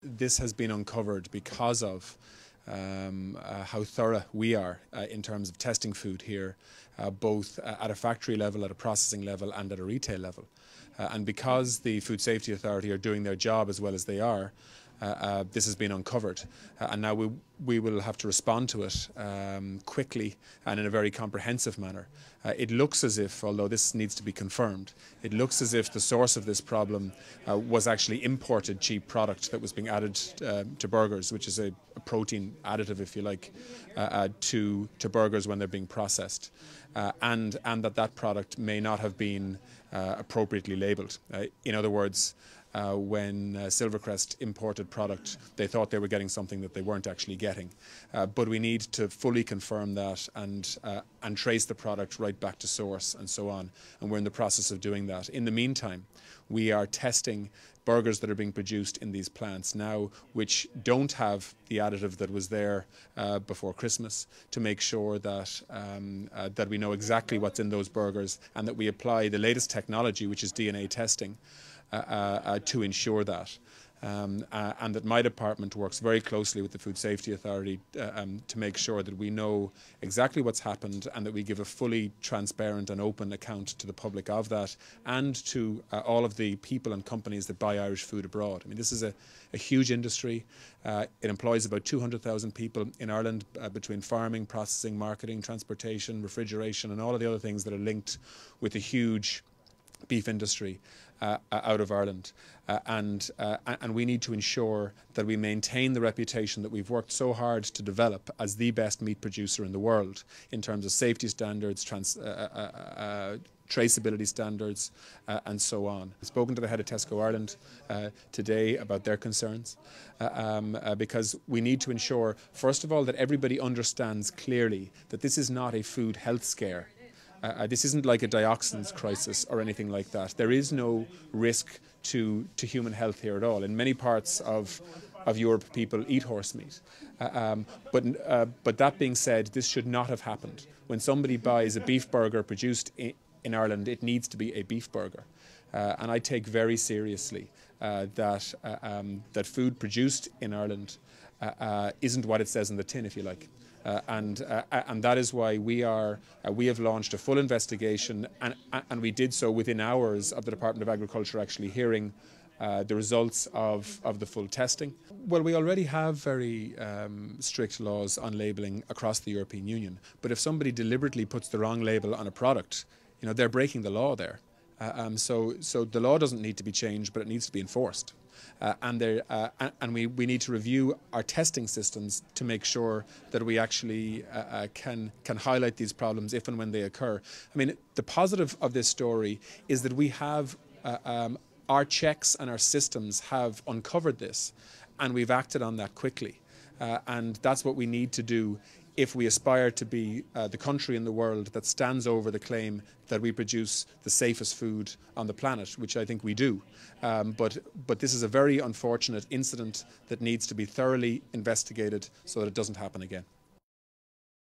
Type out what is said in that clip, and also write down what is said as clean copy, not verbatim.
This has been uncovered because of how thorough we are in terms of testing food here, both at a factory level, at a processing level and at a retail level. And because the Food Safety Authority are doing their job as well as they are, this has been uncovered, and now we will have to respond to it quickly and in a very comprehensive manner. It looks as if, although this needs to be confirmed, it looks as if the source of this problem was actually imported cheap product that was being added to burgers, which is a protein additive, if you like, to burgers when they're being processed, and that product may not have been appropriately labelled. In other words, when Silvercrest imported product, they thought they were getting something that they weren't actually getting. But we need to fully confirm that and trace the product right back to source and so on. And we're in the process of doing that. In the meantime, we are testing burgers that are being produced in these plants now, which don't have the additive that was there before Christmas, to make sure that that we know exactly what's in those burgers and that we apply the latest technology, which is DNA testing, to ensure that. And that my department works very closely with the Food Safety Authority to make sure that we know exactly what's happened and that we give a fully transparent and open account to the public of that, and to all of the people and companies that buy Irish food abroad. I mean, this is a huge industry. It employs about 200,000 people in Ireland between farming, processing, marketing, transportation, refrigeration and all of the other things that are linked with a huge beef industry out of Ireland, and we need to ensure that we maintain the reputation that we've worked so hard to develop as the best meat producer in the world in terms of safety standards, traceability standards, and so on. I've spoken to the head of Tesco Ireland today about their concerns, because we need to ensure, first of all, that everybody understands clearly that this is not a food health scare. This isn't like a dioxins crisis or anything like that. There is no risk to human health here at all. In many parts of Europe, people eat horse meat. But that being said, this should not have happened. When somebody buys a beef burger produced in Ireland, it needs to be a beef burger. And I take very seriously that food produced in Ireland isn't what it says in the tin, if you like. And that is why we have launched a full investigation, and we did so within hours of the Department of Agriculture actually hearing the results of the full testing. Well, we already have very strict laws on labelling across the European Union, but if somebody deliberately puts the wrong label on a product, you know, they're breaking the law there. So the law doesn't need to be changed, but it needs to be enforced. And we need to review our testing systems to make sure that we actually can highlight these problems if and when they occur. I mean, the positive of this story is that we have our checks and our systems have uncovered this, and we've acted on that quickly. And that's what we need to do if we aspire to be the country in the world that stands over the claim that we produce the safest food on the planet, which I think we do. But this is a very unfortunate incident that needs to be thoroughly investigated so that it doesn't happen again.